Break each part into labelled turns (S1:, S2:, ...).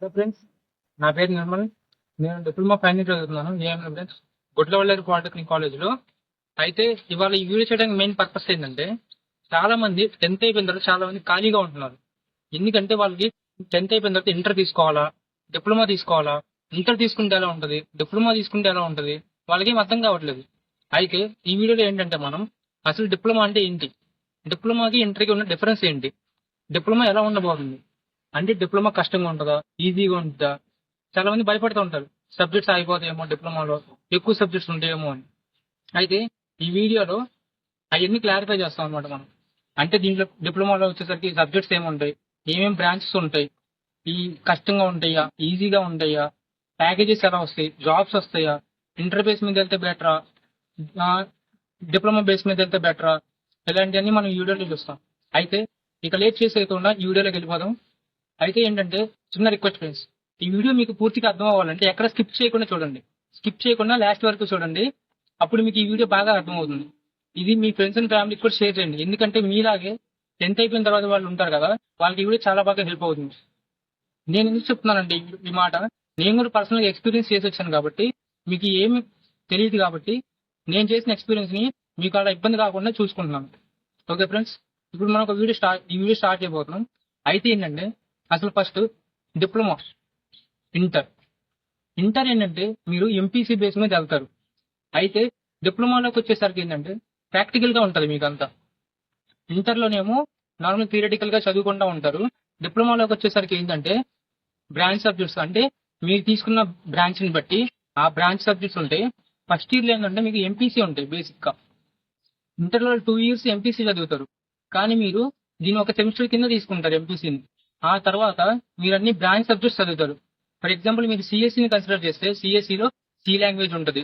S1: Hello friends, నా పేరు నిర్మల్. నేను డిప్లొమా ఫైనల్ ఇయర్ చదువుతున్నాను ఏఎంఎం బ్రాంచ్ గుడ్లవల్లేరు పాలిటెక్నిక్ కాలేజ్లో. అయితే ఇవాళ ఈ వీడియో చేయడానికి మెయిన్ పర్పస్ ఏంటంటే, చాలా మంది 10th అయిపోయిన తర్వాత చాలా మంది ఖాళీగా ఉంటున్నారు. ఎందుకంటే వాళ్ళకి 10th అయిపోయిన తర్వాత ఇంటర్ తీసుకోవాలా, డిప్లొమా తీసుకోవాలా, ఇంటర్ తీసుకుంటే ఎలా ఉంటుంది, డిప్లొమా తీసుకుంటే ఎలా ఉంటుంది, వాళ్ళకి ఏం అర్థం కావట్లేదు. అయితే ఈ వీడియోలో ఏంటంటే మనం అసలు డిప్లొమా అంటే ఏంటి, డిప్లొమాకి ఇంటర్కి ఉన్న డిఫరెన్స్ ఏంటి, డిప్లొమా ఎలా ఉండబోతుంది, అంటే డిప్లొమా కష్టంగా ఉంటుందా, ఈజీగా ఉంటుందా. చాలా మంది భయపడుతూ ఉంటారు, సబ్జెక్ట్స్ అయిపోతాయేమో డిప్లొమాలో, ఎక్కువ సబ్జెక్ట్స్ ఉంటాయేమో అని. అయితే ఈ వీడియోలో అవన్నీ క్లారిఫై చేస్తాం అనమాట మనం. అంటే దీంట్లో డిప్లొమాలో వచ్చేసరికి సబ్జెక్ట్స్ ఏముంటాయి, ఏమేమి బ్రాంచెస్ ఉంటాయి, ఈ కష్టంగా ఉంటాయా, ఈజీగా ఉంటాయా, ప్యాకేజెస్ ఎలా వస్తాయి, జాబ్స్ వస్తాయా, ఇంటర్ బేస్ మీద వెళ్తే బెటరా, డిప్లొమా బేస్ మీద వెళ్తే బెటరా, ఇలాంటివన్నీ మనం ఈ వీడియోలో చూస్తాం. అయితే ఇక లేట్ చేసేయకుండా ఈ వీడియోలోకి వెళ్ళిపోదాం. అయితే ఏంటంటే, చిన్న రిక్వెస్ట్ ఫ్రెండ్స్, ఈ వీడియో మీకు పూర్తిగా అర్థం అవ్వాలంటే ఎక్కడ స్కిప్ చేయకుండా చూడండి. స్కిప్ చేయకుండా లాస్ట్ వరకు చూడండి. అప్పుడు మీకు ఈ వీడియో బాగా అర్థమవుతుంది. ఇది మీ ఫ్రెండ్స్ అండ్ ఫ్యామిలీకి కూడా షేర్ చేయండి. ఎందుకంటే మీలాగే 10th అయిపోయిన తర్వాత వాళ్ళు ఉంటారు కదా, వాళ్ళకి ఈ వీడియో చాలా బాగా హెల్ప్ అవుతుంది. నేను ఎందుకు చెప్తున్నానంటే ఈ మాట, నేను కూడా పర్సనల్గా ఎక్స్పీరియన్స్ చేసి వచ్చాను కాబట్టి, మీకు ఏమి తెలియదు కాబట్టి నేను చేసిన ఎక్స్పీరియన్స్ ని మీకు అలా ఇబ్బంది కాకుండా చూసుకుంటున్నాను. ఓకే ఫ్రెండ్స్, ఇప్పుడు మనం ఒక ఈ వీడియో స్టార్ట్ చేయబోతున్నాం. అయితే ఏంటంటే, అసలు ఫస్ట్ డిప్లొమా, ఇంటర్. ఇంటర్ ఏంటంటే మీరు ఎంపీసీ బేస్ మీద వెళ్తారు. అయితే డిప్లొమాలోకి వచ్చేసరికి ఏంటంటే ప్రాక్టికల్ గా ఉంటుంది మీకు అంతా. ఇంటర్లోనేమో నార్మల్ థియరిటికల్ గా చదువుకుంటూ ఉంటారు. డిప్లొమాలోకి వచ్చేసరికి ఏంటంటే బ్రాంచ్ సబ్జెక్ట్స్, అంటే మీరు తీసుకున్న బ్రాంచ్ ని బట్టి ఆ బ్రాంచ్ సబ్జెక్ట్స్ ఉంటాయి. ఫస్ట్ ఇయర్ లో ఏంటంటే మీకు ఎంపీసీ ఉంటాయి బేసిక్ గా. ఇంటర్లో 2 years ఎంపీసీ చదువుతారు, కానీ మీరు దీని ఒక సెమిస్టర్ కింద తీసుకుంటారు ఎంపీసీని. ఆ తర్వాత మీరు అన్ని బ్రాంచ్ సబ్జెక్ట్స్ చదువుతారు. ఫర్ ఎగ్జాంపుల్ మీరు సిఎస్సిని కన్సిడర్ చేస్తే సిఎస్సిలో సి లాంగ్వేజ్ ఉంటుంది,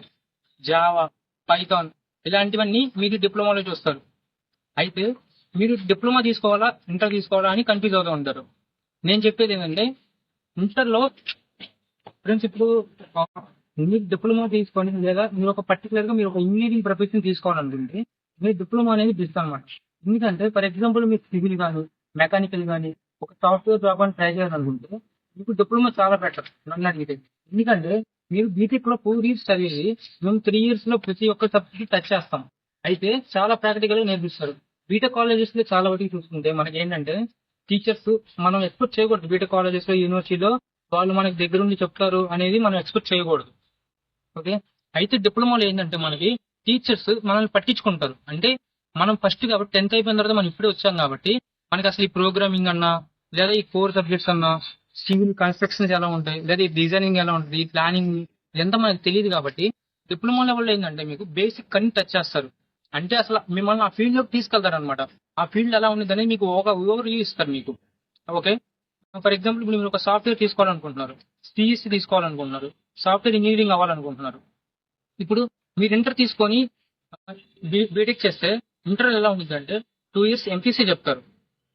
S1: జావా, పైథాన్, ఇలాంటివన్నీ మీరు డిప్లొమాలో చూస్తారు. అయితే మీరు డిప్లొమా తీసుకోవాలా ఇంటర్ తీసుకోవాలా అని కన్ఫ్యూజ్ అవుతూ ఉంటారు. నేను చెప్పేది ఏంటంటే, ఇంటర్లో ఫ్రెండ్స్ ఇప్పుడు మీరు డిప్లొమా తీసుకొని, లేదా మీరు ఒక పర్టికులర్ గా మీరు ఒక ఇంజనీరింగ్ ప్రొఫెషన్ తీసుకోవాలనుకుంటే మీరు డిప్లొమా అనేది బెస్ట్ అనమాట. ఎందుకంటే ఫర్ ఎగ్జాంపుల్ మీరు సివిల్ కానీ, మెకానికల్ కానీ, ఒక సాఫ్ట్వేర్ జాబ్ అని ట్రై చేయాలనుకుంటే మీకు డిప్లొమా చాలా బెటర్ నన్ను అడిగితే. ఎందుకంటే మీరు బీటెక్ లో 4 years చదివేది మేము 3 years లో ప్రతి ఒక్క సబ్జెక్ట్ టచ్ చేస్తాం. అయితే చాలా ప్రాక్టికల్ గా నేర్పిస్తారు. బీటెక్ కాలేజెస్ లో చాలా వరకు చూసుకుంటే మనకి ఏంటంటే, టీచర్స్ మనం ఎక్స్పెక్ట్ చేయకూడదు బీటెక్ కాలేజెస్ లో, యూనివర్సిటీలో వాళ్ళు మనకి దగ్గరుండి చెప్తారు అనేది మనం ఎక్స్పెక్ట్ చేయకూడదు. ఓకే. అయితే డిప్లొమాలో ఏంటంటే మనకి టీచర్స్ మనల్ని పట్టించుకుంటారు. అంటే మనం ఫస్ట్ కాబట్టి 10th అయిపోయిన తర్వాత మనం ఇప్పుడే వచ్చాం కాబట్టి మనకి అసలు ఈ ప్రోగ్రామింగ్ అన్నా, లేదా ఈ కోర్ సబ్జెక్ట్స్ అన్నా, సివిల్ కన్స్ట్రక్షన్స్ ఎలా ఉంటాయి, లేదా ఈ డిజైనింగ్ ఎలా ఉంటుంది, ఈ ప్లానింగ్, ఇదంతా మనకు తెలియదు. కాబట్టి డిప్లొమా లెవెల్లో ఏంటంటే మీకు బేసిక్ అన్ని టచ్ చేస్తారు. అంటే అసలు మిమ్మల్ని ఆ ఫీల్డ్ లోకి తీసుకెళ్తారు అనమాట. ఆ ఫీల్డ్ ఎలా ఉంటుంది అనేది మీకు ఒక ఓవర్ వ్యూ ఇస్తారు మీకు. ఓకే. ఫర్ ఎగ్జాంపుల్ ఇప్పుడు మీరు ఒక సాఫ్ట్వేర్ తీసుకోవాలనుకుంటున్నారు, సిఎస్సి తీసుకోవాలనుకుంటున్నారు, సాఫ్ట్వేర్ ఇంజనీరింగ్ అవ్వాలనుకుంటున్నారు. ఇప్పుడు మీరు ఇంటర్ తీసుకొని బీటెక్ చేస్తే ఇంటర్ ఎలా ఉంటుంది అంటే 2 years ఎంపీసీ చెప్తారు,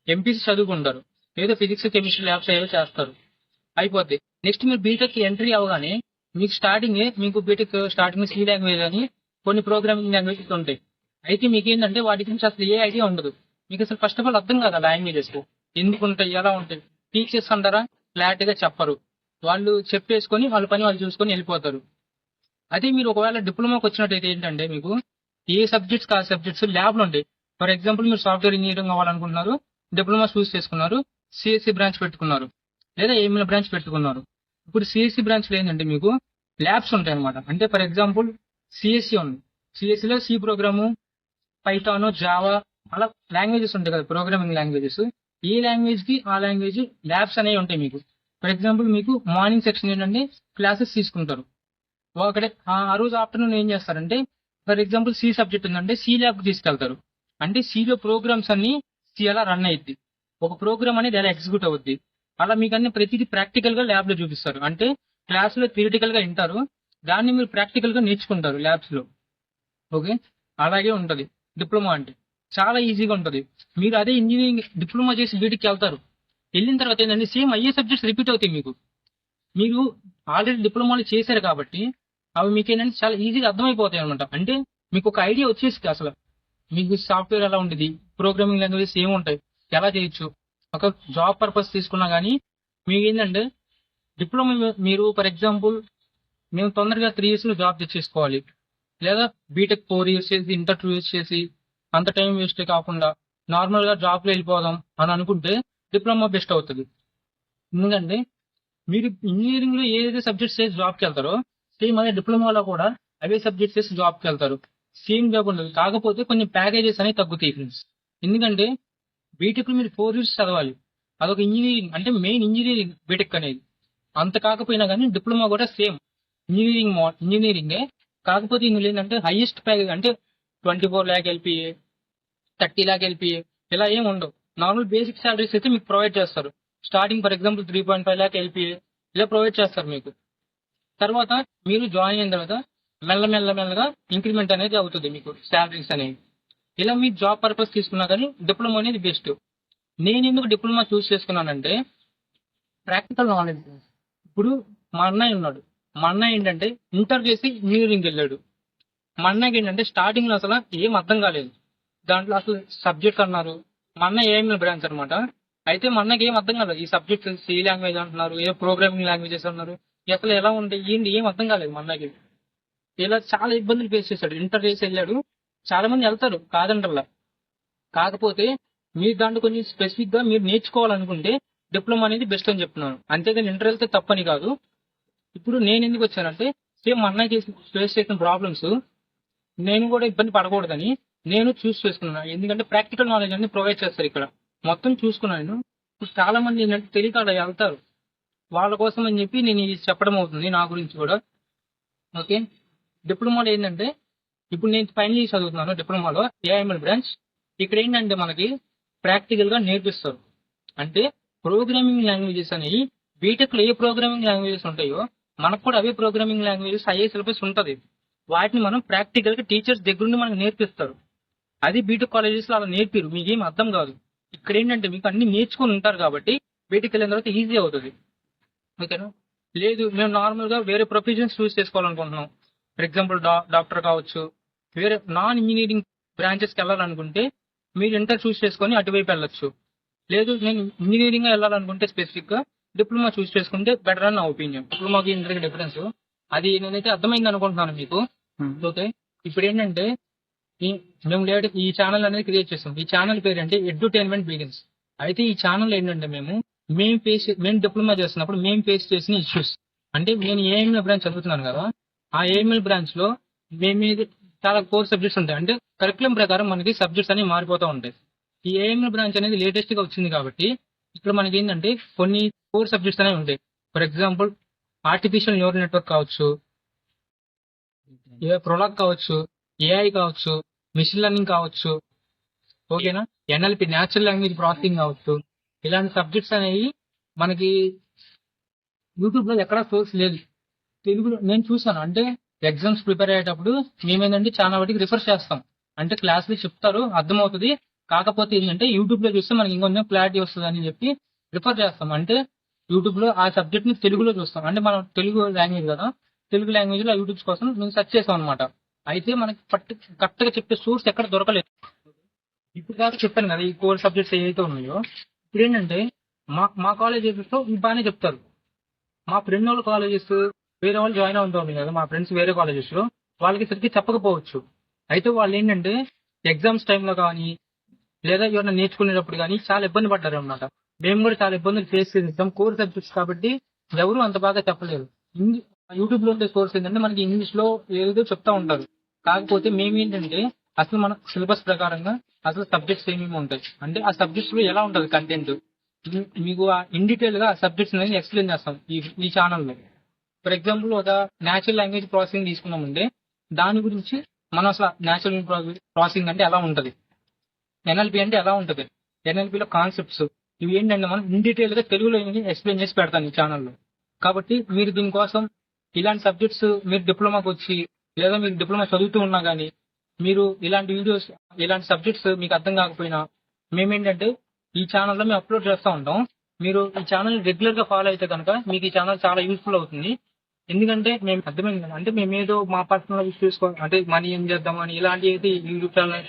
S1: ఎంపీసీ చదువుకుంటారు, ఏదో ఫిజిక్స్ కెమిస్ట్రీ ల్యాబ్స్ ఏదో చేస్తారు, అయిపోద్ది. నెక్స్ట్ మీరు బీటెక్ ఎంట్రీ అవగానే మీకు మీకు బీటెక్ స్టార్టింగ్ సి లాంగ్వేజ్ అని కొన్ని ప్రోగ్రామింగ్ లాంగ్వేజెస్ ఉంటాయి. అయితే మీకు ఏంటంటే వాటి గురించి అసలు ఏ ఐడియా ఉండదు. మీకు అసలు ఫస్ట్ ఆఫ్ ఆల్ అర్థం కాదు లాంగ్వేజెస్ ఎందుకు ఉంటాయి, ఎలా ఉంటాయి. టీచర్స్ అంటారా, క్లారిటీగా చెప్పరు. వాళ్ళు చెప్పేసుకొని వాళ్ళ పని వాళ్ళు చూసుకొని వెళ్ళిపోతారు. అదే మీరు ఒకవేళ డిప్లొమాకి వచ్చినట్టయితే ఏంటంటే మీకు ఏ సబ్జెక్ట్స్ ఆ సబ్జెక్ట్స్ ల్యాబ్లు ఉంటాయి. ఫర్ ఎగ్జాంపుల్ మీరు సాఫ్ట్వేర్ ఇంజనీరింగ్ అవ్వాలనుకుంటున్నారు, డిప్లొమా చూస్ చేసుకున్నారు, సిఎస్సి బ్రాంచ్ పెట్టుకున్నారు, లేదా ఏఎంఎల్ బ్రాంచ్ పెట్టుకున్నారు. ఇప్పుడు సిఎస్సి బ్రాంచ్ లో ఏంటంటే మీకు ల్యాబ్స్ ఉంటాయి అనమాట. అంటే ఫర్ ఎగ్జాంపుల్ సిఎస్సి ఉంది, సిఎస్సిలో సి ప్రోగ్రాము, పైథాన్, జావా, అలా లాంగ్వేజెస్ ఉంటాయి కదా, ప్రోగ్రామింగ్ లాంగ్వేజెస్. ఏ లాంగ్వేజ్ కి ఆ లాంగ్వేజ్ ల్యాబ్స్ అనేవి ఉంటాయి మీకు. ఫర్ ఎగ్జాంపుల్ మీకు మార్నింగ్ సెక్షన్ ఏంటంటే క్లాసెస్ తీసుకుంటారు. ఒకటే ఆ రోజు ఆఫ్టర్నూన్ ఏం చేస్తారంటే, ఫర్ ఎగ్జాంపుల్ సి సబ్జెక్ట్ ఉందంటే సి ల్యాబ్ తీసుకెళ్తారు. అంటే సిలో ప్రోగ్రామ్స్ అన్ని సి ఎలా రన్ అయ్యిద్ది, ఒక ప్రోగ్రామ్ అనేది ఎలా ఎగ్జిక్యూట్ అవుద్ది, అలా మీకు అన్ని ప్రతిదీ ప్రాక్టికల్ గా ల్యాబ్ లో చూపిస్తారు. అంటే క్లాస్ లో థియరిటికల్ గా వింటారు, దాన్ని మీరు ప్రాక్టికల్ గా నేర్చుకుంటారు ల్యాబ్స్ లో. ఓకే. అలాగే ఉంటది డిప్లొమా అంటే, చాలా ఈజీగా ఉంటది. మీరు అదే ఇంజనీరింగ్ డిప్లొమా చేసి బీటెక్కి వెళ్తారు, వెళ్ళిన తర్వాత ఏంటంటే సేమ్ అయ్యే సబ్జెక్ట్స్ రిపీట్ అవుతాయి మీకు. మీరు ఆల్రెడీ డిప్లొమాలు చేశారు కాబట్టి అవి మీకు ఏంటంటే చాలా ఈజీగా అర్థమైపోతాయి అనమాట. అంటే మీకు ఒక ఐడియా వచ్చేసి అసలు మీకు సాఫ్ట్వేర్ ఎలా ఉండేది, ప్రోగ్రామింగ్ లాంగ్వేజెస్ ఏముంటాయి, ఎలా చేయొచ్చు. ఒక జాబ్ పర్పస్ తీసుకున్నా కానీ మీకు ఏంటంటే డిప్లొమా మీరు ఫర్ ఎగ్జాంపుల్ మేము తొందరగా 3 years లో జాబ్ తెచ్చేసుకోవాలి, లేదా బీటెక్ 4 years చేసి ఇంటర్ 2 years చేసి అంత టైం వేస్ట్ కాకుండా నార్మల్గా జాబ్లో వెళ్ళిపోదాం అని అనుకుంటే డిప్లొమా బెస్ట్ అవుతుంది. ఎందుకంటే మీరు ఇంజనీరింగ్లో ఏదైతే సబ్జెక్ట్స్ చేసి జాబ్కి వెళ్తారో సేమ్ అదే డిప్లొమాలో కూడా అవే సబ్జెక్ట్స్ చేసి జాబ్కి వెళ్తారు. సేమ్ జాబ్ ఉండదు, కాకపోతే కొంచెం ప్యాకేజెస్ అనేవి తగ్గుతాయి ఫ్రెండ్స్. ఎందుకంటే బీటెక్ మీరు 4 years చదవాలి, అదొక ఇంజనీరింగ్ అంటే మెయిన్ ఇంజనీరింగ్ బీటెక్ అనేది. అంత కాకపోయినా కానీ డిప్లొమా కూడా సేమ్ ఇంజనీరింగే, కాకపోతే ఇందులో ఏంటంటే హైయెస్ట్ ప్యాకేజ్ అంటే 24 lakh LPA, 30 lakh LPA ఇలా ఏం ఉండవు. నార్మల్ బేసిక్ సాలరీస్ అయితే మీకు ప్రొవైడ్ చేస్తారు. Starting for example 3.5 lakh LPA ఇలా ప్రొవైడ్ చేస్తారు మీకు. తర్వాత మీరు జాయిన్ అయిన తర్వాత మెల్లగా ఇంక్రిమెంట్ అనేది అవుతుంది మీకు శాలరీస్ అనేవి. ఇలా మీరు జాబ్ పర్పస్ తీసుకున్నా కానీ డిప్లొమా అనేది బెస్ట్. నేను ఎందుకు డిప్లొమా చూస్ చేసుకున్నానంటే ప్రాక్టికల్ నాలెడ్జ్. ఇప్పుడు మా అన్నయ్య ఉన్నాడు, మా అన్నయ్య ఏంటంటే ఇంటర్ చేసి ఇంజనీరింగ్ వెళ్ళాడు. మా అన్నయ్యకి ఏంటంటే స్టార్టింగ్ లో అసలు ఏం అర్థం కాలేదు, దాంట్లో అసలు సబ్జెక్ట్ అన్నారు. మా అన్నయ్య ఏఎంఎల్ బ్రాంచ్ అనమాట. అయితే మా అన్నకి ఏం అర్థం కాలేదు, ఈ సబ్జెక్ట్ సి లాంగ్వేజ్ అంటున్నారు, ఏదో ప్రోగ్రామింగ్ లాంగ్వేజెస్ అన్నారు, అసలు ఎలా ఉంటాయి ఏంటి ఏం అర్థం కాలేదు మా అన్నకి. ఇలా చాలా ఇబ్బందులు ఫేస్ చేశాడు. ఇంటర్ చేసి వెళ్ళాడు, చాలా మంది వెళ్తారు కాదంటల్లా. కాకపోతే మీరు దాంట్లో కొంచెం స్పెసిఫిక్ గా మీరు నేర్చుకోవాలనుకుంటే డిప్లొమా అనేది బెస్ట్ అని చెప్తున్నాను. అంతేగాని ఇంటర్ వెళ్తే తప్పని కాదు. ఇప్పుడు నేను ఎందుకు వచ్చానంటే సేమ్ మా అన్నయ్య ఫేస్ చేసిన ప్రాబ్లమ్స్ నేను కూడా ఇబ్బంది పడకూడదని నేను చూస్ చేసుకున్నాను. ఎందుకంటే ప్రాక్టికల్ నాలెడ్జ్ అనేది ప్రొవైడ్ చేస్తారు ఇక్కడ. మొత్తం చూసుకున్నాను. ఇప్పుడు చాలా మంది ఏంటంటే తెలియక అలా వెళ్తారు, వాళ్ళ కోసం అని చెప్పి నేను ఇది చెప్పడం అవుతుంది నా గురించి కూడా. ఓకే, డిప్లొమాలో ఏంటంటే ఇప్పుడు నేను ఫైనల్ ఇయర్ చదువుతున్నాను డిప్లొమాలో ఏఐఎంఎల్ బ్రాంచ్. ఇక్కడ ఏంటంటే మనకి ప్రాక్టికల్ గా నేర్పిస్తారు. అంటే ప్రోగ్రామింగ్ లాంగ్వేజెస్ అనేవి బీటెక్ లో ఏ ప్రోగ్రామింగ్ లాంగ్వేజెస్ ఉంటాయో మనకు కూడా అవే ప్రోగ్రామింగ్ లాంగ్వేజెస్ అయ్యే సిలబస్ ఉంటుంది. వాటిని మనం ప్రాక్టికల్ గా టీచర్స్ దగ్గర నుండి మనకు నేర్పిస్తారు. అది బీటెక్ కాలేజెస్ లో అలా నేర్పిరు, మీకేం అర్థం కాదు. ఇక్కడ ఏంటంటే మీకు అన్ని నేర్చుకుని ఉంటారు కాబట్టి బీటెక్ వెళ్ళిన తర్వాత ఈజీ అవుతుంది. ఓకేనా? లేదు మేము నార్మల్ గా వేరే ప్రొఫెషన్స్ చూస్ చేసుకోవాలనుకుంటున్నాం, ఫర్ ఎగ్జాంపుల్ డాక్టర్ కావచ్చు, వేరే నాన్ ఇంజనీరింగ్ బ్రాంచెస్కి వెళ్ళాలనుకుంటే మీరు ఇంటర్ చూస్ చేసుకొని అటువైపు వెళ్ళొచ్చు. లేదు నేను ఇంజనీరింగ్ గా వెళ్ళాలనుకుంటే స్పెసిఫిక్ గా డిప్లొమా చూస్ చేసుకుంటే బెటర్ అని నా ఒపీనియన్. డిప్లొమాకి ఇంటర్కి డిఫరెన్స్ అది నేనైతే అర్థమైంది అనుకుంటున్నాను మీకు. ఓకే, ఇప్పుడు ఏంటంటే మేము లేట్ ఈ ఛానల్ అనేది క్రియేట్ చేస్తాం. ఈ ఛానల్ పేరు అంటే ఎడ్యుటైన్మెంట్ బిగిన్స్. అయితే ఈ ఛానల్ ఏంటంటే మేము డిప్లొమా చేస్తున్నప్పుడు మేము ఫేస్ చేసిన ఇష్యూస్, అంటే నేను ఏఎంఎల్ బ్రాంచ్ చదువుతున్నాను కదా, ఆ ఏఎంఎల్ బ్రాంచ్ లో మేము చాలా కోర్ సబ్జెక్ట్స్ ఉంటాయి. అంటే కరికులం ప్రకారం మనకి సబ్జెక్ట్స్ అనేవి మారిపోతూ ఉంటాయి. ఈ ఏఎంఎల్ బ్రాంచ్ అనేది లేటెస్ట్ గా వచ్చింది కాబట్టి ఇక్కడ మనకి ఏంటంటే కొన్ని కోర్ సబ్జెక్ట్స్ అనేవి ఉంటాయి. For example artificial neural network కావచ్చు, ప్రొలాగ్ కావచ్చు, ఏఐ కావచ్చు, మిషన్ లెర్నింగ్ కావచ్చు, ఓకేనా, ఎన్ఎల్పి న్యాచురల్ లాంగ్వేజ్ ప్రాసెసింగ్ కావచ్చు. ఇలాంటి సబ్జెక్ట్స్ అనేవి మనకి యూట్యూబ్ లో ఎక్కడా సోర్స్ లేదు. తెలుగులో నేను చూసాను, అంటే ఎగ్జామ్స్ ప్రిపేర్ అయ్యేటప్పుడు మేమేంటంటే చాలా వాటికి రిఫర్ చేస్తాం. అంటే క్లాసులు చెప్తారు, అర్థమవుతుంది. కాకపోతే ఏంటంటే యూట్యూబ్ లో చూస్తే మనకి ఇంకొంచెం క్లారిటీ వస్తుంది అని చెప్పి రిఫర్ చేస్తాం. అంటే యూట్యూబ్ లో ఆ సబ్జెక్ట్ ని తెలుగులో చూస్తాం. అంటే మనం తెలుగు లాంగ్వేజ్ కదా, తెలుగు లాంగ్వేజ్ లో యూట్యూబ్ కోసం మేము సెర్చ్ చేస్తాం అనమాట. అయితే మనకి కరెక్ట్ గా చెప్పే సోర్స్ ఎక్కడ దొరకలేదు. ఇప్పుడు దాకా చెప్పాను కదా ఈ కోర్ సబ్జెక్ట్స్ ఏవైతే ఉన్నాయో, ఇప్పుడు ఏంటంటే మా కాలేజెస్ లో బాగానే చెప్తారు. మా ఫ్రెండ్ వాళ్ళ కాలేజెస్ వేరే వాళ్ళు జాయిన్ అవుతుంది కదా, మా ఫ్రెండ్స్ వేరే కాలేజెస్ లో వాళ్ళకి సరిగ్గా చెప్పకపోవచ్చు. అయితే వాళ్ళు ఏంటంటే ఎగ్జామ్స్ టైంలో కానీ లేదా ఎవరైనా నేర్చుకునేటప్పుడు కానీ చాలా ఇబ్బంది పడ్డారు అనమాట. మేము కూడా చాలా ఇబ్బందులు ఫేస్ చేస్తాం కోర్ సబ్జెక్ట్స్ కాబట్టి ఎవరు అంత బాగా చెప్పలేరు. యూట్యూబ్ లో ఉండే సోర్స్ ఏంటంటే మనకి ఇంగ్లీష్ లో ఏదో చెప్తా ఉంటారు. కాకపోతే మేమేంటంటే అసలు మన సిలబస్ ప్రకారంగా అసలు సబ్జెక్ట్స్ ఏమేమి ఉంటాయి, అంటే ఆ సబ్జెక్ట్స్ లో ఎలా ఉంటుంది కంటెంట్, మీకు ఇన్ డీటెయిల్ గా ఆ సబ్జెక్ట్స్ అనేది ఎక్స్ప్లెయిన్ చేస్తాం ఈ ఛానల్లో. ఫర్ ఎగ్జాంపుల్ ఒక న్యాచురల్ లాంగ్వేజ్ ప్రాసెసింగ్ తీసుకున్నామంటే దాని గురించి మనం అసలు న్యాచురల్ ప్రాసెసింగ్ అంటే ఎలా ఉంటుంది, ఎన్ఎల్పి అంటే ఎలా ఉంటుంది, ఎన్ఎల్పిలో కాన్సెప్ట్స్ ఇవి ఏంటంటే మనం ఇన్ డీటెయిల్ గా తెలుగులో ఎక్స్ప్లెయిన్ చేసి పెడతాను ఈ ఛానల్లో. కాబట్టి మీరు దీనికోసం ఇలాంటి సబ్జెక్ట్స్ మీరు డిప్లొమాకి వచ్చి లేదా మీరు డిప్లొమా చదువుతూ ఉన్నా కానీ మీరు ఇలాంటి వీడియోస్ ఇలాంటి సబ్జెక్ట్స్ మీకు అర్థం కాకపోయినా మేమేంటంటే ఈ ఛానల్లో మేము అప్లోడ్ చేస్తూ ఉంటాం. మీరు ఈ ఛానల్ రెగ్యులర్ గా ఫాలో అయితే కనుక మీకు ఈ ఛానల్ చాలా యూస్ఫుల్ అవుతుంది. ఎందుకంటే మేము అర్థమైంది అంటే మేము ఏదో మా పర్సనల్ ఇష్యూస్ అంటే మనీ ఏం చేద్దాం అని ఇలాంటి అయితే యూట్యూబ్ ఛానల్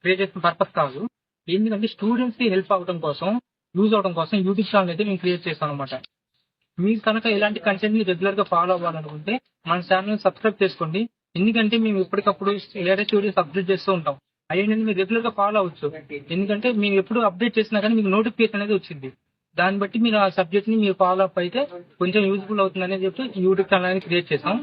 S1: క్రియేట్ చేసిన పర్పస్ కాదు. ఎందుకంటే స్టూడెంట్స్ కి హెల్ప్ అవడం కోసం యూజ్ అవడం కోసం యూట్యూబ్ ఛానల్ అయితే మేము క్రియేట్ చేస్తాం అనమాట. మీరు కనుక ఇలాంటి కంటెంట్ ని రెగ్యులర్ గా ఫాలో అవ్వాలనుకుంటే మన ఛానల్ సబ్స్క్రైబ్ చేసుకోండి. ఎందుకంటే మేము ఎప్పటికప్పుడు లేటెస్ట్ వీడియోస్ అప్డేట్ చేస్తూ ఉంటాం. అయ్యండి మీరు రెగ్యులర్ గా ఫాలో అవ్వచ్చు. ఎందుకంటే మేము ఎప్పుడు అప్డేట్ చేసినా కానీ మీకు నోటిఫికేషన్ అనేది వచ్చింది. దాన్ని బట్టి మీరు ఆ సబ్జెక్ట్ ని మీరు ఫాలో అప్ అయితే కొంచెం యూజ్ఫుల్ అవుతుంది అనేది చెప్పి యూట్యూబ్ ఛానల్ అనేది క్రియేట్ చేసాం.